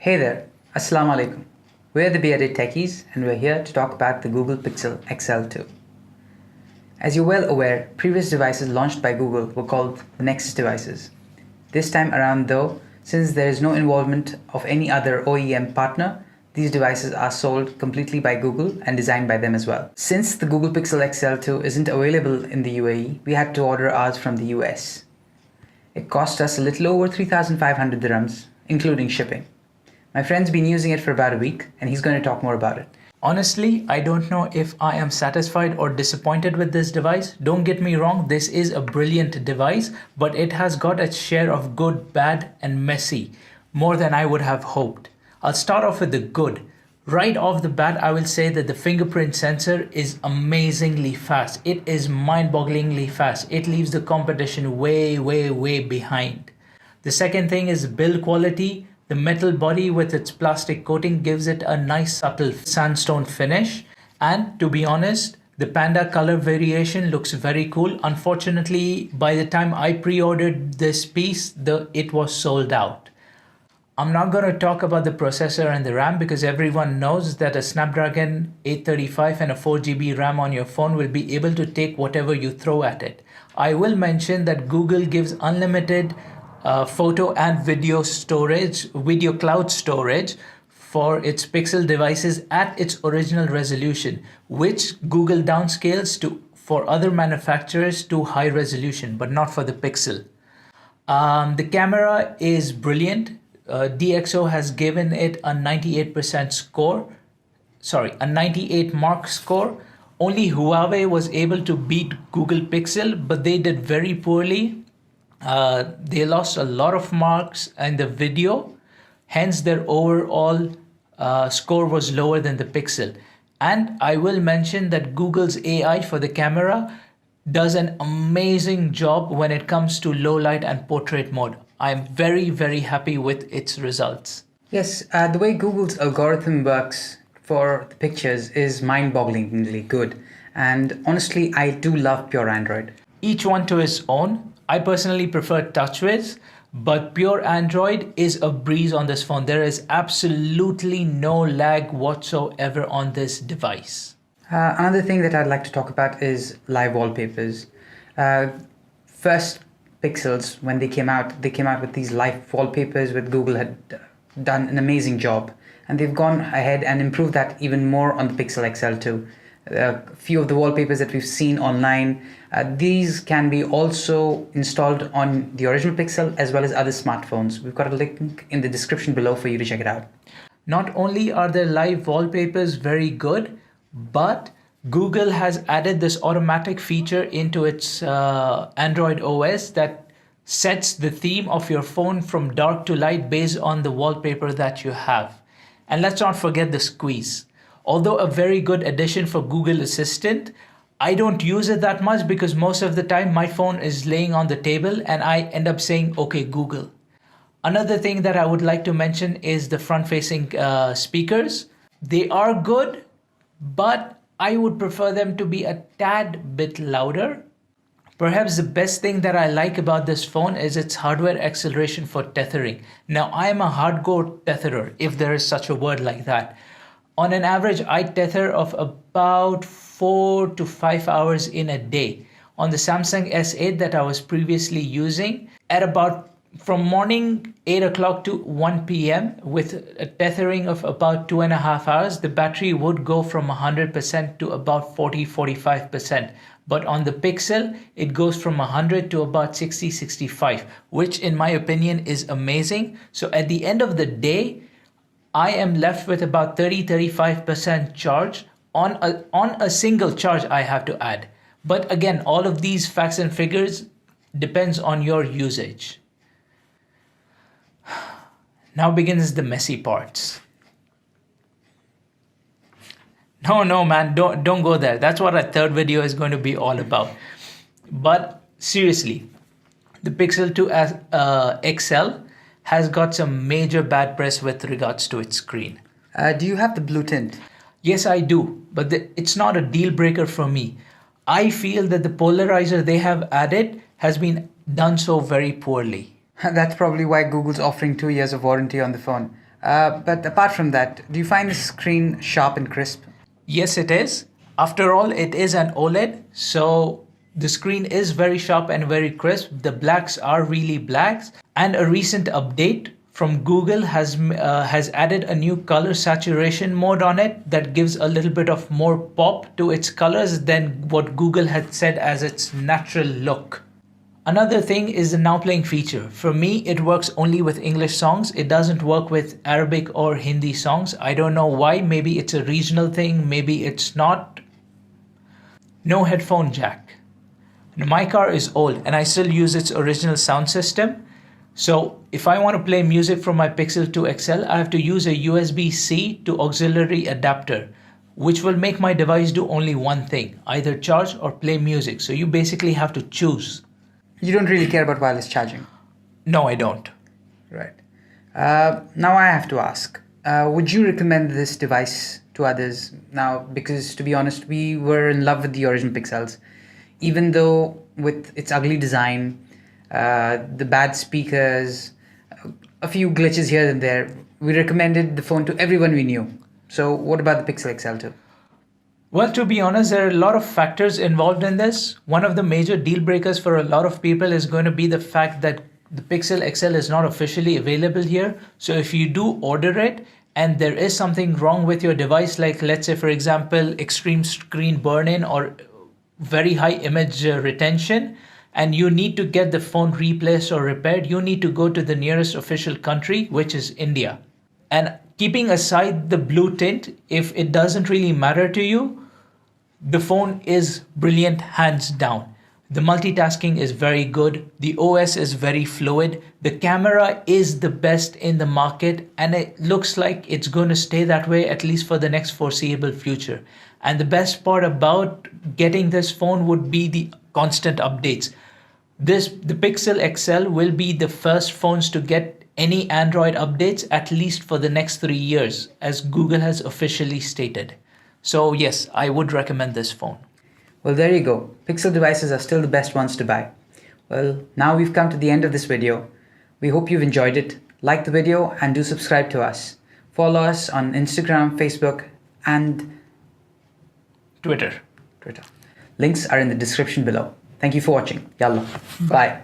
Hey there, Assalamu alaikum. We're the bearded Techies and we're here to talk about the Google Pixel XL2. As you're well aware, previous devices launched by Google were called the Nexus devices. This time around though, since there is no involvement of any other OEM partner, these devices are sold completely by Google and designed by them as well. Since the Google Pixel XL2 isn't available in the UAE, we had to order ours from the US. It cost us a little over 3,500 dirhams, including shipping. My friend's been using it for about a week and he's going to talk more about it. Honestly, I don't know if I am satisfied or disappointed with this device. Don't get me wrong, this is a brilliant device, but it has got its share of good, bad, and messy, more than I would have hoped. I'll start off with the good. Right off the bat, I will say that the fingerprint sensor is amazingly fast. It is mind-bogglingly fast. It leaves the competition way behind. The second thing is build quality. The metal body with its plastic coating gives it a nice subtle sandstone finish. And to be honest, the panda color variation looks very cool. Unfortunately, by the time I pre-ordered this piece, it was sold out. I'm not going to talk about the processor and the RAM because everyone knows that a Snapdragon 835 and a 4GB RAM on your phone will be able to take whatever you throw at it. I will mention that Google gives unlimited photo and video cloud storage for its Pixel devices at its original resolution, which Google downscales for other manufacturers to high resolution, but not for the Pixel. The camera is brilliant. DxO has given it a 98% score. A 98 mark score. Only Huawei was able to beat Google Pixel, but they did very poorly. They lost a lot of marks in the video, hence their overall score was lower than the Pixel. And I will mention that Google's AI for the camera does an amazing job when it comes to low light and portrait mode. I'm very happy with its results. Yes, the way Google's algorithm works for the pictures is mind-bogglingly good. And honestly, I do love pure Android. Each one to his own. I personally prefer TouchWiz, but pure Android is a breeze on this phone. There is absolutely no lag whatsoever on this device. Another thing that I'd like to talk about is live wallpapers. First Pixels, when they came out with these live wallpapers with Google had done an amazing job. And they've gone ahead and improved that even more on the Pixel XL2. A few of the wallpapers that we've seen online, these can be also installed on the original Pixel as well as other smartphones. We've got a link in the description below for you to check it out. Not only are the live wallpapers very good, but Google has added this automatic feature into its Android OS that sets the theme of your phone from dark to light based on the wallpaper that you have. And let's not forget the squeeze. Although a very good addition for Google Assistant, I don't use it that much because most of the time my phone is laying on the table and I end up saying, okay, Google. Another thing that I would like to mention is the front-facing speakers. They are good, but I would prefer them to be a tad bit louder. Perhaps the best thing that I like about this phone is its hardware acceleration for tethering. Now, I am a hardcore tetherer, if there is such a word like that. On an average, I tether of about 4 to 5 hours in a day. On the Samsung S8 that I was previously using, at about from morning 8 o'clock to 1 p.m. with a tethering of about 2.5 hours, the battery would go from 100% to about 40-45%. But on the Pixel, it goes from 100 to about 60-65, which in my opinion is amazing. So at the end of the day, I am left with about 30-35% charge on a single charge I have to add. But again, all of these facts and figures depends on your usage. Now begins the messy parts. No man, don't go there. That's what our third video is going to be all about. But seriously, the Pixel 2 XL has got some major bad press with regards to its screen. Do you have the blue tint? Yes, I do, but it's not a deal breaker for me. I feel that the polarizer they have added has been done so very poorly. That's probably why Google's offering 2 years of warranty on the phone. But apart from that, do you find the screen sharp and crisp? Yes, it is. After all, it is an OLED, so the screen is very sharp and very crisp. The blacks are really blacks, and a recent update from Google has added a new color saturation mode on it that gives a little bit of more pop to its colors than what Google had said as its natural look. Another thing is the now playing feature. For me, it works only with English songs. It doesn't work with Arabic or Hindi songs. I don't know why. Maybe it's a regional thing. Maybe it's not. No headphone jack. My car is old and I still use its original sound system. So if I want to play music from my Pixel 2 XL, I have to use a USB-C to auxiliary adapter, which will make my device do only one thing, either charge or play music. So you basically have to choose. You don't really care about wireless charging? No, I don't. Right. Now I have to ask, would you recommend this device to others? Now, because to be honest, we were in love with the original Pixels, even though with its ugly design, the bad speakers, a few glitches here and there, we recommended the phone to everyone we knew. So what about the Pixel XL2? Well, to be honest, there are a lot of factors involved in this. One of the major deal breakers for a lot of people is going to be the fact that the Pixel XL is not officially available here. So if you do order it and there is something wrong with your device, like let's say, for example, extreme screen burn-in or very high image retention, and you need to get the phone replaced or repaired, you need to go to the nearest official country, which is India. And keeping aside the blue tint, if it doesn't really matter to you, the phone is brilliant, hands down. The multitasking is very good. The OS is very fluid. The camera is the best in the market, and it looks like it's going to stay that way at least for the next foreseeable future. And the best part about getting this phone would be the constant updates. The Pixel XL will be the first phones to get any Android updates at least for the next 3 years, as Google has officially stated. So yes, I would recommend this phone. Well, there you go. Pixel devices are still the best ones to buy. Well, now we've come to the end of this video. We hope you've enjoyed it. Like the video and do subscribe to us. Follow us on Instagram, Facebook, and Twitter. Links are in the description below. Thank you for watching. Yalla. Bye.